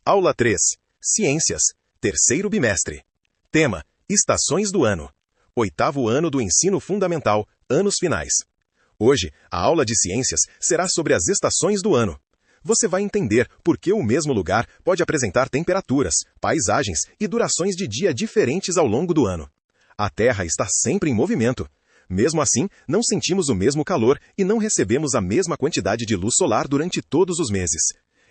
Aula 3. Ciências. Terceiro bimestre. Tema: Estações do ano. Oitavo ano do ensino fundamental, anos finais. Hoje, a aula de ciências será sobre as estações do ano. Você vai entender por que o mesmo lugar pode apresentar temperaturas, paisagens e durações de dia diferentes ao longo do ano. A Terra está sempre em movimento. Mesmo assim, não sentimos o mesmo calor e não recebemos a mesma quantidade de luz solar durante todos os meses.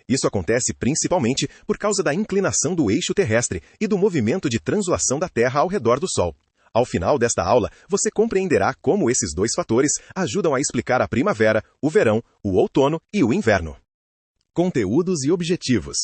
Isso acontece principalmente por causa da inclinação do eixo terrestre e do movimento de translação da Terra ao redor do Sol. Ao final desta aula, você compreenderá como esses dois fatores ajudam a explicar a primavera, o verão, o outono e o inverno. Conteúdos e objetivos.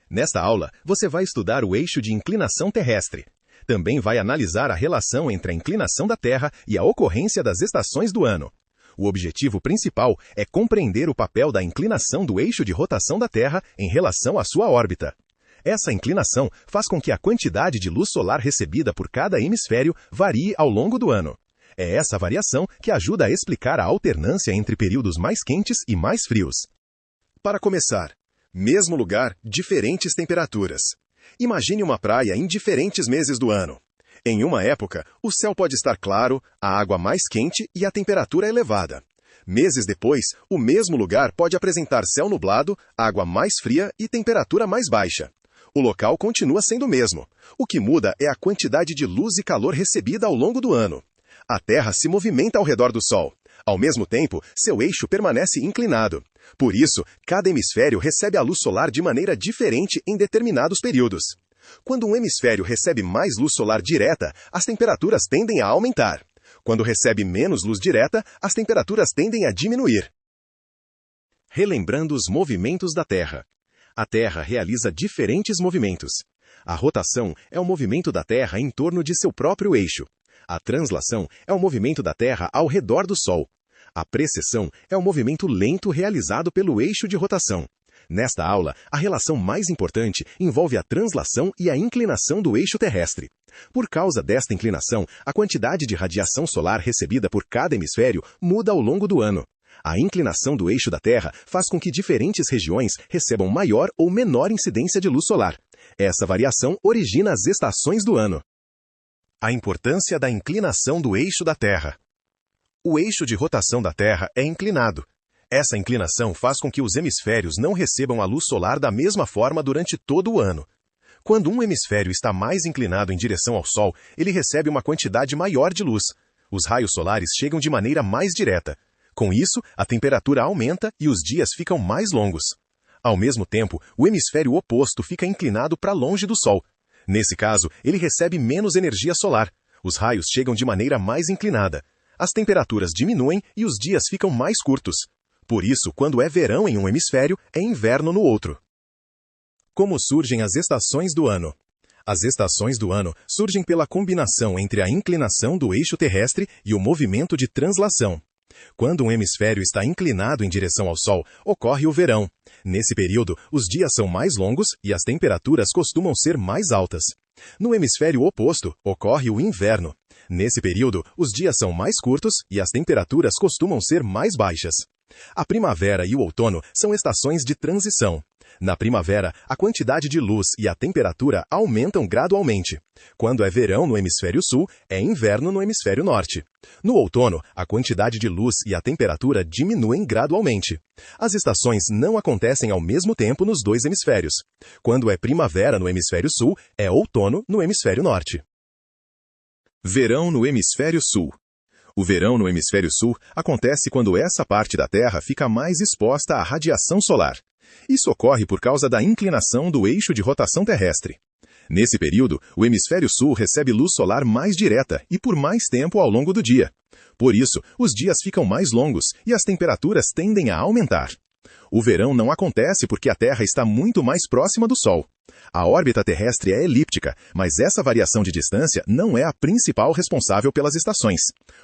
Nesta aula, você vai estudar o eixo de inclinação terrestre. Também vai analisar a relação entre a inclinação da Terra e a ocorrência das estações do ano. O objetivo principal é compreender o papel da inclinação do eixo de rotação da Terra em relação à sua órbita. Essa inclinação faz com que a quantidade de luz solar recebida por cada hemisfério varie ao longo do ano. É essa variação que ajuda a explicar a alternância entre períodos mais quentes e mais frios. Para começar, mesmo lugar, diferentes temperaturas. Imagine uma praia em diferentes meses do ano. Em uma época, o céu pode estar claro, a água mais quente e a temperatura elevada. Meses depois, o mesmo lugar pode apresentar céu nublado, água mais fria e temperatura mais baixa. O local continua sendo o mesmo. O que muda é a quantidade de luz e calor recebida ao longo do ano. A Terra se movimenta ao redor do Sol. Ao mesmo tempo, seu eixo permanece inclinado. Por isso, cada hemisfério recebe a luz solar de maneira diferente em determinados períodos. Quando um hemisfério recebe mais luz solar direta, as temperaturas tendem a aumentar. Quando recebe menos luz direta, as temperaturas tendem a diminuir. Relembrando os movimentos da Terra. A Terra realiza diferentes movimentos. A rotação é o movimento da Terra em torno de seu próprio eixo. A translação é o movimento da Terra ao redor do Sol. A precessão é o movimento lento realizado pelo eixo de rotação. Nesta aula, a relação mais importante envolve a translação e a inclinação do eixo terrestre. Por causa desta inclinação, a quantidade de radiação solar recebida por cada hemisfério muda ao longo do ano. A inclinação do eixo da Terra faz com que diferentes regiões recebam maior ou menor incidência de luz solar. Essa variação origina as estações do ano. A importância da inclinação do eixo da Terra. O eixo de rotação da Terra é inclinado. Essa inclinação faz com que os hemisférios não recebam a luz solar da mesma forma durante todo o ano. Quando um hemisfério está mais inclinado em direção ao Sol, ele recebe uma quantidade maior de luz. Os raios solares chegam de maneira mais direta. Com isso, a temperatura aumenta e os dias ficam mais longos. Ao mesmo tempo, o hemisfério oposto fica inclinado para longe do Sol. Nesse caso, ele recebe menos energia solar. Os raios chegam de maneira mais inclinada. As temperaturas diminuem e os dias ficam mais curtos. Por isso, quando é verão em um hemisfério, é inverno no outro. Como surgem as estações do ano? As estações do ano surgem pela combinação entre a inclinação do eixo terrestre e o movimento de translação. Quando um hemisfério está inclinado em direção ao Sol, ocorre o verão. Nesse período, os dias são mais longos e as temperaturas costumam ser mais altas. No hemisfério oposto, ocorre o inverno. Nesse período, os dias são mais curtos e as temperaturas costumam ser mais baixas. A primavera e o outono são estações de transição. Na primavera, a quantidade de luz e a temperatura aumentam gradualmente. Quando é verão no hemisfério sul, é inverno no hemisfério norte. No outono, a quantidade de luz e a temperatura diminuem gradualmente. As estações não acontecem ao mesmo tempo nos dois hemisférios. Quando é primavera no hemisfério sul, é outono no hemisfério norte. Verão no hemisfério sul. O verão no hemisfério sul acontece quando essa parte da Terra fica mais exposta à radiação solar. Isso ocorre por causa da inclinação do eixo de rotação terrestre. Nesse período, o hemisfério sul recebe luz solar mais direta e por mais tempo ao longo do dia. Por isso, os dias ficam mais longos e as temperaturas tendem a aumentar. O verão não acontece porque a Terra está muito mais próxima do Sol. A órbita terrestre é elíptica, mas essa variação de distância não é a principal responsável pelas estações.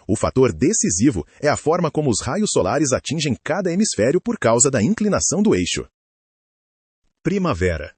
O fator decisivo é a forma como os raios solares atingem cada hemisfério por causa da inclinação do eixo. Primavera.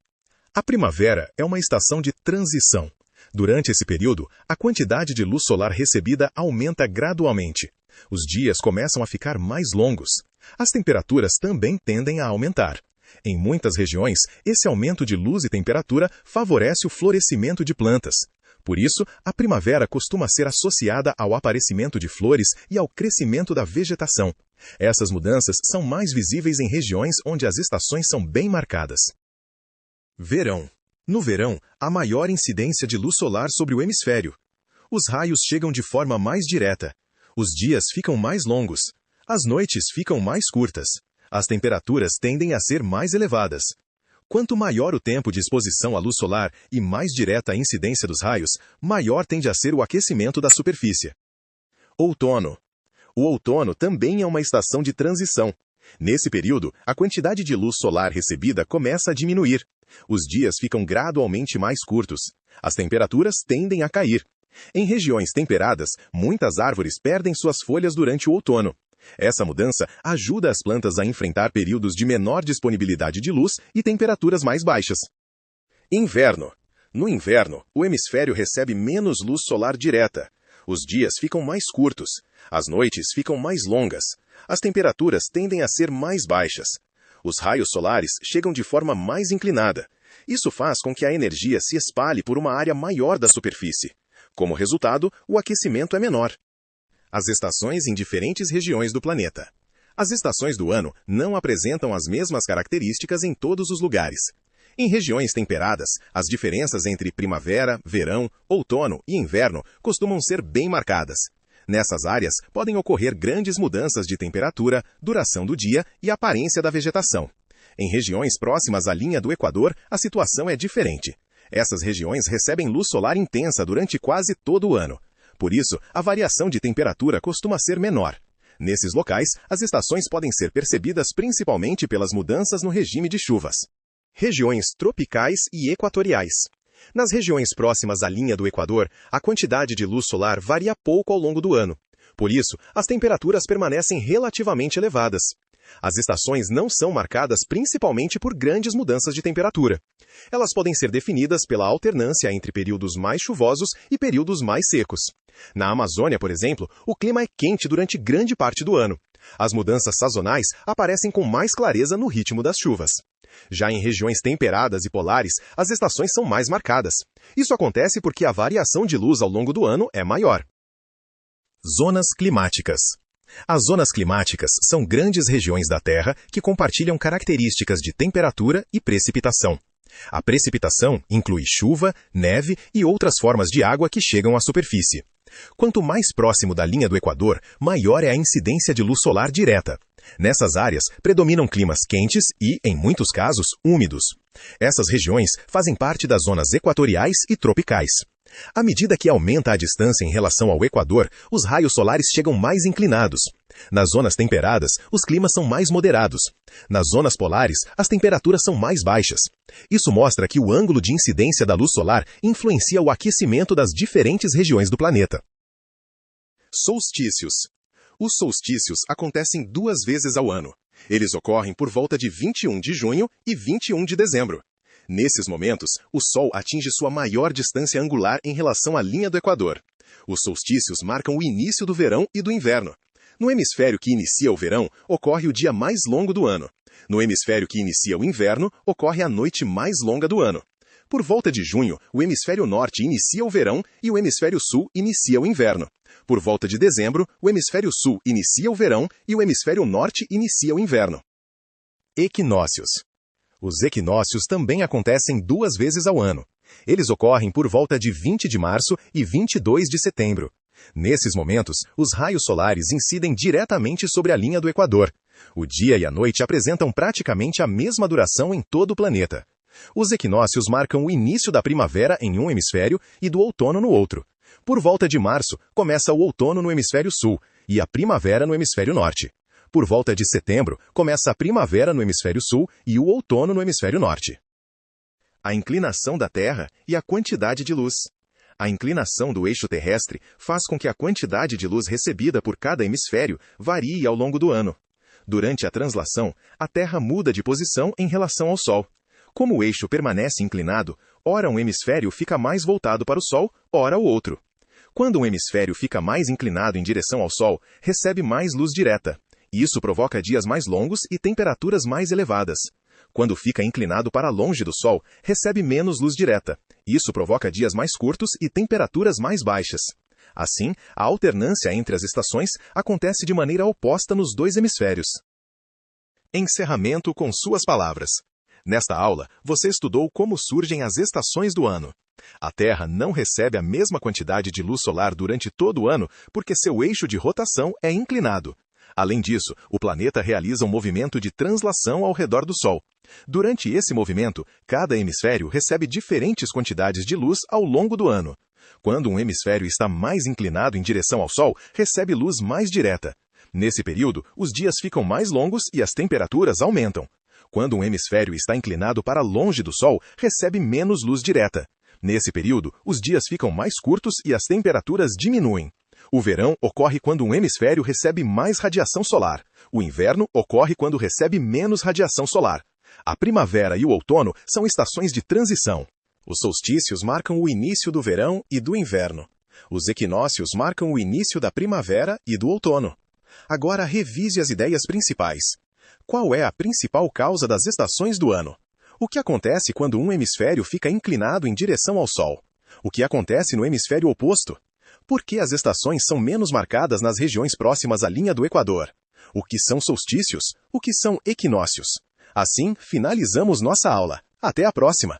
A primavera é uma estação de transição. Durante esse período, a quantidade de luz solar recebida aumenta gradualmente. Os dias começam a ficar mais longos. As temperaturas também tendem a aumentar. Em muitas regiões, esse aumento de luz e temperatura favorece o florescimento de plantas. Por isso, a primavera costuma ser associada ao aparecimento de flores e ao crescimento da vegetação. Essas mudanças são mais visíveis em regiões onde as estações são bem marcadas. Verão. No verão, há maior incidência de luz solar sobre o hemisfério. Os raios chegam de forma mais direta. Os dias ficam mais longos. As noites ficam mais curtas. As temperaturas tendem a ser mais elevadas. Quanto maior o tempo de exposição à luz solar e mais direta a incidência dos raios, maior tende a ser o aquecimento da superfície. Outono. O outono também é uma estação de transição. Nesse período, a quantidade de luz solar recebida começa a diminuir. Os dias ficam gradualmente mais curtos. As temperaturas tendem a cair. Em regiões temperadas, muitas árvores perdem suas folhas durante o outono. Essa mudança ajuda as plantas a enfrentar períodos de menor disponibilidade de luz e temperaturas mais baixas. Inverno. No inverno, o hemisfério recebe menos luz solar direta. Os dias ficam mais curtos. As noites ficam mais longas. As temperaturas tendem a ser mais baixas. Os raios solares chegam de forma mais inclinada. Isso faz com que a energia se espalhe por uma área maior da superfície. Como resultado, o aquecimento é menor. As estações em diferentes regiões do planeta. As estações do ano não apresentam as mesmas características em todos os lugares. Em regiões temperadas, as diferenças entre primavera, verão, outono e inverno costumam ser bem marcadas. Nessas áreas, podem ocorrer grandes mudanças de temperatura, duração do dia e aparência da vegetação. Em regiões próximas à linha do Equador, a situação é diferente. Essas regiões recebem luz solar intensa durante quase todo o ano. Por isso, a variação de temperatura costuma ser menor. Nesses locais, as estações podem ser percebidas principalmente pelas mudanças no regime de chuvas. Regiões tropicais e equatoriais. Nas regiões próximas à linha do Equador, a quantidade de luz solar varia pouco ao longo do ano. Por isso, as temperaturas permanecem relativamente elevadas. As estações não são marcadas principalmente por grandes mudanças de temperatura. Elas podem ser definidas pela alternância entre períodos mais chuvosos e períodos mais secos. Na Amazônia, por exemplo, o clima é quente durante grande parte do ano. As mudanças sazonais aparecem com mais clareza no ritmo das chuvas. Já em regiões temperadas e polares, as estações são mais marcadas. Isso acontece porque a variação de luz ao longo do ano é maior. Zonas climáticas. As zonas climáticas são grandes regiões da Terra que compartilham características de temperatura e precipitação. A precipitação inclui chuva, neve e outras formas de água que chegam à superfície. Quanto mais próximo da linha do Equador, maior é a incidência de luz solar direta. Nessas áreas, predominam climas quentes e, em muitos casos, úmidos. Essas regiões fazem parte das zonas equatoriais e tropicais. À medida que aumenta a distância em relação ao Equador, os raios solares chegam mais inclinados. Nas zonas temperadas, os climas são mais moderados. Nas zonas polares, as temperaturas são mais baixas. Isso mostra que o ângulo de incidência da luz solar influencia o aquecimento das diferentes regiões do planeta. Solstícios. Os solstícios acontecem 2 vezes ao ano. Eles ocorrem por volta de 21 de junho e 21 de dezembro. Nesses momentos, o Sol atinge sua maior distância angular em relação à linha do Equador. Os solstícios marcam o início do verão e do inverno. No hemisfério que inicia o verão, ocorre o dia mais longo do ano. No hemisfério que inicia o inverno, ocorre a noite mais longa do ano. Por volta de junho, o hemisfério norte inicia o verão e o hemisfério sul inicia o inverno. Por volta de dezembro, o hemisfério sul inicia o verão e o hemisfério norte inicia o inverno. Equinócios. Os equinócios também acontecem 2 vezes ao ano. Eles ocorrem por volta de 20 de março e 22 de setembro. Nesses momentos, os raios solares incidem diretamente sobre a linha do Equador. O dia e a noite apresentam praticamente a mesma duração em todo o planeta. Os equinócios marcam o início da primavera em um hemisfério e do outono no outro. Por volta de março, começa o outono no hemisfério sul e a primavera no hemisfério norte. Por volta de setembro, começa a primavera no hemisfério sul e o outono no hemisfério norte. A inclinação da Terra e a quantidade de luz. A inclinação do eixo terrestre faz com que a quantidade de luz recebida por cada hemisfério varie ao longo do ano. Durante a translação, a Terra muda de posição em relação ao Sol. Como o eixo permanece inclinado, ora um hemisfério fica mais voltado para o Sol, ora o outro. Quando um hemisfério fica mais inclinado em direção ao Sol, recebe mais luz direta. Isso provoca dias mais longos e temperaturas mais elevadas. quando fica inclinado para longe do Sol, recebe menos luz direta. Isso provoca dias mais curtos e temperaturas mais baixas. Assim, a alternância entre as estações acontece de maneira oposta nos dois hemisférios. Encerramento com suas palavras. Nesta aula, você estudou como surgem as estações do ano. A Terra não recebe a mesma quantidade de luz solar durante todo o ano porque seu eixo de rotação é inclinado. Além disso, o planeta realiza um movimento de translação ao redor do Sol. Durante esse movimento, cada hemisfério recebe diferentes quantidades de luz ao longo do ano. Quando um hemisfério está mais inclinado em direção ao Sol, recebe luz mais direta. Nesse período, os dias ficam mais longos e as temperaturas aumentam. Quando um hemisfério está inclinado para longe do Sol, recebe menos luz direta. Nesse período, os dias ficam mais curtos e as temperaturas diminuem. O verão ocorre quando um hemisfério recebe mais radiação solar. O inverno ocorre quando recebe menos radiação solar. A primavera e o outono são estações de transição. Os solstícios marcam o início do verão e do inverno. Os equinócios marcam o início da primavera e do outono. Agora revise as ideias principais. Qual é a principal causa das estações do ano? O que acontece quando um hemisfério fica inclinado em direção ao Sol? O que acontece no hemisfério oposto? Por que as estações são menos marcadas nas regiões próximas à linha do Equador? O que são solstícios? O que são equinócios? Assim, finalizamos nossa aula. Até a próxima!